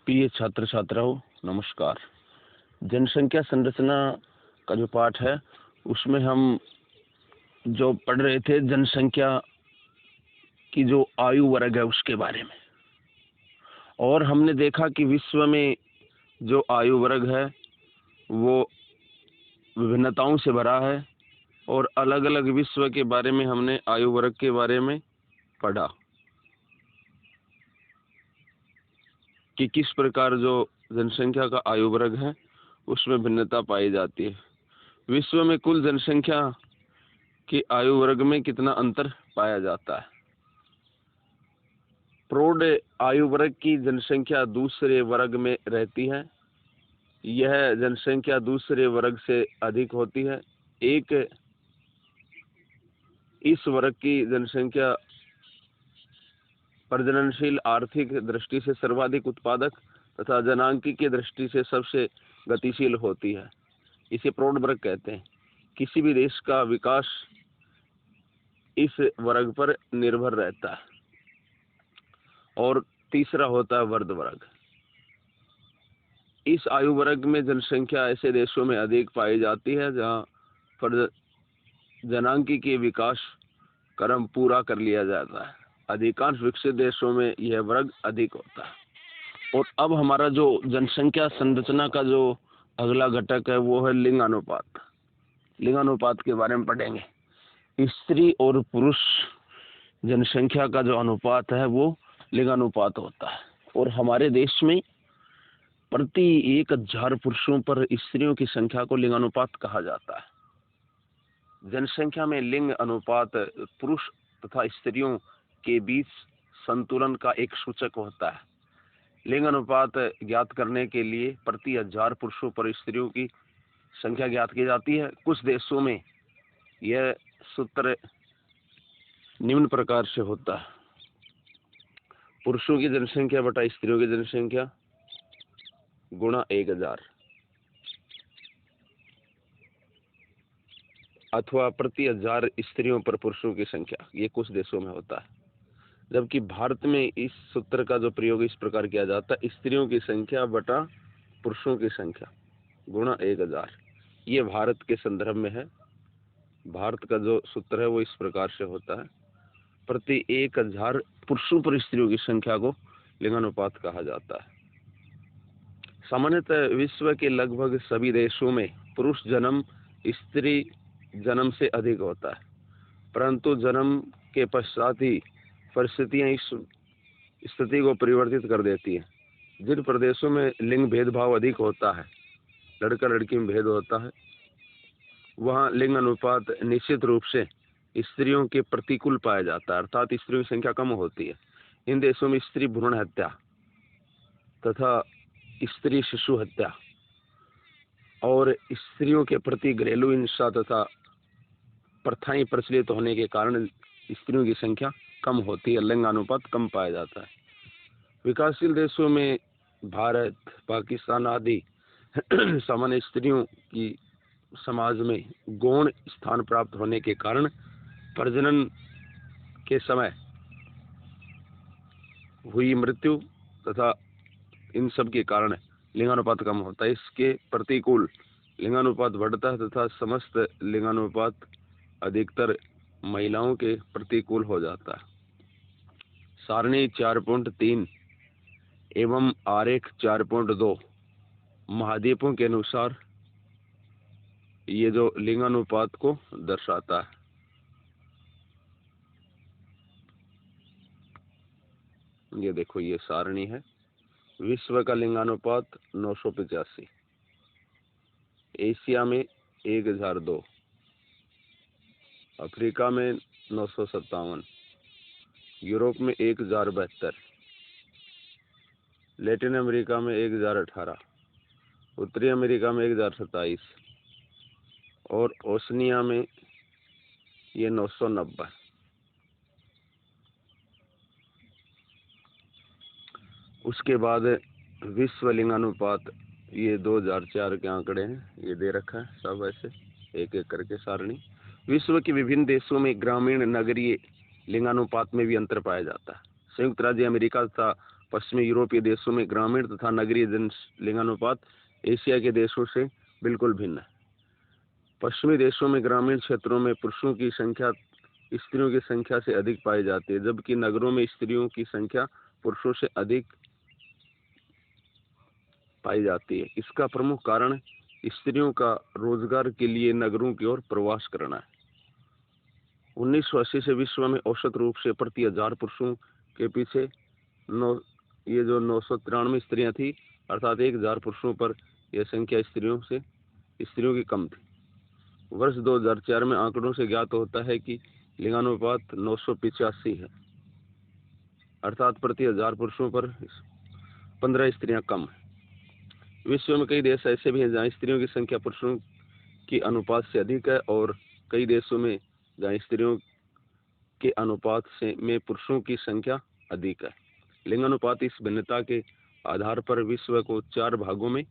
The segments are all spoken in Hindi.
प्रिय छात्र छात्राओं, नमस्कार। जनसंख्या संरचना का जो पाठ है उसमें हम जो पढ़ रहे थे जनसंख्या की जो आयु वर्ग है उसके बारे में, और हमने देखा कि विश्व में जो आयु वर्ग है वो विभिन्नताओं से भरा है, और अलग अलग विश्व के बारे में हमने आयु वर्ग के बारे में पढ़ा कि किस प्रकार जो जनसंख्या का आयु वर्ग है उसमें भिन्नता पाई जाती है। विश्व में कुल जनसंख्या की आयु वर्ग में कितना अंतर पाया जाता है। प्रौढ़ आयु वर्ग की जनसंख्या दूसरे वर्ग में रहती है। यह जनसंख्या दूसरे वर्ग से अधिक होती है। एक इस वर्ग की जनसंख्या प्रजननशील, आर्थिक दृष्टि से सर्वाधिक उत्पादक तथा जनांकी की दृष्टि से सबसे गतिशील होती है। इसे प्रौढ़ वर्ग कहते हैं। किसी भी देश का विकास इस वर्ग पर निर्भर रहता है। और तीसरा होता है वर्ध वर्ग। इस आयु वर्ग में जनसंख्या ऐसे देशों में अधिक पाई जाती है जहां जनांकी के विकास क्रम पूरा कर लिया जाता है। अधिकांश विकसित देशों में यह वर्ग अधिक होता है। और अब हमारा जो जनसंख्या संरचना का जो अगला घटक है वो है लिंगानुपात। लिंगानुपात के बारे में पढ़ेंगे। स्त्री और पुरुष जनसंख्या का जो अनुपात है वो लिंगानुपात होता है। और हमारे देश में प्रति 1000 पुरुषों पर स्त्रियों की संख्या को लिंगानुपात कहा जाता है। जनसंख्या में लिंग अनुपात पुरुष तथा स्त्रियों के बीच संतुलन का एक सूचक होता है। लिंग अनुपात ज्ञात करने के लिए प्रति 1000 पुरुषों पर स्त्रियों की संख्या ज्ञात की जाती है। कुछ देशों में यह सूत्र निम्न प्रकार से होता है: पुरुषों की जनसंख्या बटा स्त्रियों की जनसंख्या गुणा 1000, अथवा प्रति 1000 स्त्रियों पर पुरुषों की संख्या। ये कुछ देशों में होता है। जबकि भारत में इस सूत्र का जो प्रयोग इस प्रकार किया जाता है: स्त्रियों की संख्या बटा पुरुषों की संख्या गुणा 1000। ये भारत के संदर्भ में है। भारत का जो सूत्र है वो इस प्रकार से होता है: प्रति 1000 पुरुषों पर स्त्रियों की संख्या को लिंगानुपात कहा जाता है। सामान्यतः विश्व के लगभग सभी देशों में पुरुष जन्म स्त्री जन्म से अधिक होता है, परंतु जन्म के पश्चात ही परिस्थितियां इस स्थिति को परिवर्तित कर देती हैं। जिन प्रदेशों में लिंग भेदभाव अधिक होता है, लड़का लड़की में भेद होता है, वहां लिंग अनुपात निश्चित रूप से स्त्रियों के प्रतिकूल पाया जाता है, अर्थात स्त्रियों की संख्या कम होती है। इन देशों में स्त्री भ्रूण हत्या तथा स्त्री शिशु हत्या और स्त्रियों के प्रति घरेलू हिंसा तथा प्रथाएं प्रचलित होने के कारण स्त्रियों की संख्या कम होती है, लिंगानुपात कम पाया जाता है। विकासशील देशों में भारत, पाकिस्तान आदि सामान्य स्त्रियों की समाज में गौण स्थान प्राप्त होने के कारण प्रजनन के समय हुई मृत्यु तथा इन सब के कारण लिंगानुपात कम होता है। इसके प्रतिकूल लिंगानुपात बढ़ता है तथा समस्त लिंगानुपात अधिकतर महिलाओं के प्रतिकूल हो जाता है। सारणी 4.3 एवं आरेख 4.2 महाद्वीपों के अनुसार ये जो लिंगानुपात को दर्शाता है। ये देखो, ये सारणी है। विश्व का लिंगानुपात 985, एशिया में 1002, अफ्रीका में 957, यूरोप में 1072, लैटिन अमेरिका में 1018, उत्तरी अमेरिका में 1027 और ओशनिया में ये 990। उसके बाद विश्व लिंगानुपात, ये 2004 के आंकड़े हैं, ये दे रखा है सब ऐसे एक एक करके सारणी। विश्व के विभिन्न देशों में ग्रामीण नगरीय लिंगानुपात में भी अंतर पाया जाता है। संयुक्त राज्य अमेरिका तथा पश्चिमी यूरोपीय देशों में ग्रामीण तथा नगरीय जन लिंगानुपात एशिया के देशों से बिल्कुल भिन्न है। पश्चिमी देशों में ग्रामीण क्षेत्रों में पुरुषों की संख्या स्त्रियों की संख्या से अधिक पाई जाती है, जबकि नगरों में स्त्रियों की संख्या पुरुषों से अधिक पाई जाती है। इसका प्रमुख कारण स्त्रियों का रोजगार के लिए नगरों की ओर प्रवास करना है। 1980 से विश्व में औसत रूप से प्रति 1000 पुरुषों के पीछे 993 स्त्रियां थी, अर्थात 1000 पुरुषों पर यह संख्या स्त्रियों की कम थी। वर्ष 2004 में आंकड़ों से ज्ञात होता है कि लिंगानुपात 985 है, अर्थात प्रति 1000 पुरुषों पर 15 स्त्रियां कम है। विश्व में कई देश ऐसे भी हैं जहां स्त्रियों की संख्या पुरुषों की अनुपात से अधिक है, और कई देशों में जहां स्त्रियों के अनुपात में पुरुषों की संख्या अधिक है। लिंगानुपात इस भिन्नता के आधार पर विश्व को 4 भागों में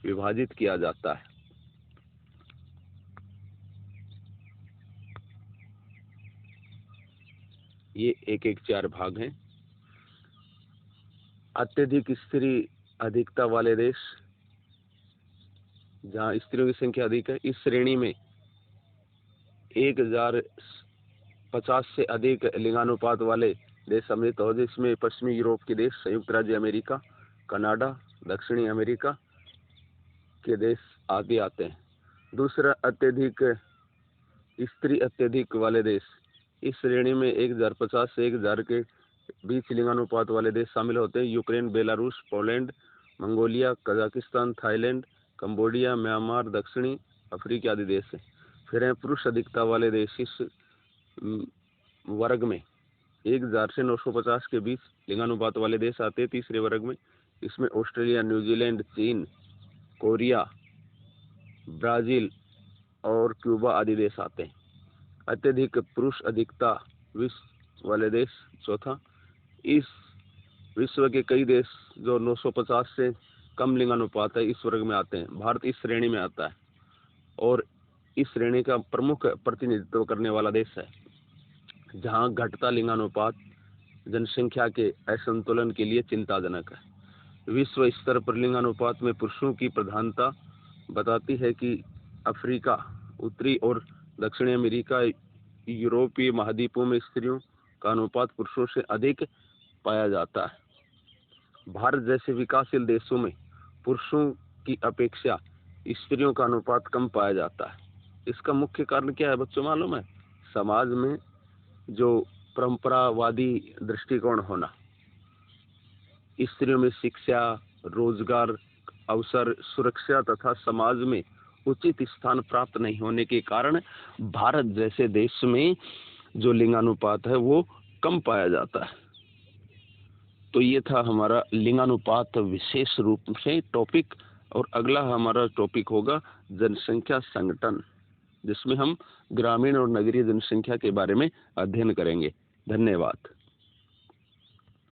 विभाजित किया जाता है। ये एक 4 भाग हैं। अत्यधिक स्त्री अधिकता वाले देश, जहां स्त्रियों की संख्या अधिक है, इस श्रेणी में 1050 से अधिक लिंगानुपात वाले देश सम्मिलित हो, जिसमें पश्चिमी यूरोप के देश, संयुक्त राज्य अमेरिका, कनाडा, दक्षिणी अमेरिका के देश आदि आते हैं। दूसरा, अत्यधिक वाले देश, इस श्रेणी में 1050 से 1000 के बीच लिंगानुपात वाले देश शामिल होते हैं। Ukraine, Belarus, Poland, Mongolia, Kazakhstan, Thailand, Cambodia, Myanmar, दक्षिणी अफ्रीका आदि देश हैं। फिर हैं पुरुष अधिकता वाले देश। इस वर्ग में 1000 से 950 के बीच लिंगानुपात वाले देश आते हैं। तीसरे वर्ग में इसमें ऑस्ट्रेलिया, न्यूजीलैंड, चीन, कोरिया, ब्राजील और क्यूबा आदि देश आते हैं। अत्यधिक पुरुष अधिकता वाले देश चौथा, इस विश्व के कई देश जो 950 से कम लिंगानुपात है इस वर्ग में आते हैं। भारत इस श्रेणी में आता है और इस श्रेणी का प्रमुख प्रतिनिधित्व करने वाला देश है, जहां घटता लिंगानुपात जनसंख्या के असंतुलन के लिए चिंताजनक है। विश्व स्तर पर लिंगानुपात में पुरुषों की प्रधानता बताती है कि अफ्रीका, उत्तरी और दक्षिणी अमेरिका, यूरोपीय महाद्वीपों में स्त्रियों का अनुपात पुरुषों से अधिक पाया जाता है। भारत जैसे विकासशील देशों में पुरुषों की अपेक्षा स्त्रियों का अनुपात कम पाया जाता है। इसका मुख्य कारण क्या है बच्चों, मालूम है? समाज में जो परंपरावादी दृष्टिकोण होना, स्त्रियों में शिक्षा, रोजगार अवसर, सुरक्षा तथा समाज में उचित स्थान प्राप्त नहीं होने के कारण भारत जैसे देश में जो लिंगानुपात है वो कम पाया जाता है। तो ये था हमारा लिंगानुपात विशेष रूप से टॉपिक, और अगला हमारा टॉपिक होगा जनसंख्या संगठन, जिसमें हम ग्रामीण और नगरीय जनसंख्या के बारे में अध्ययन करेंगे। धन्यवाद।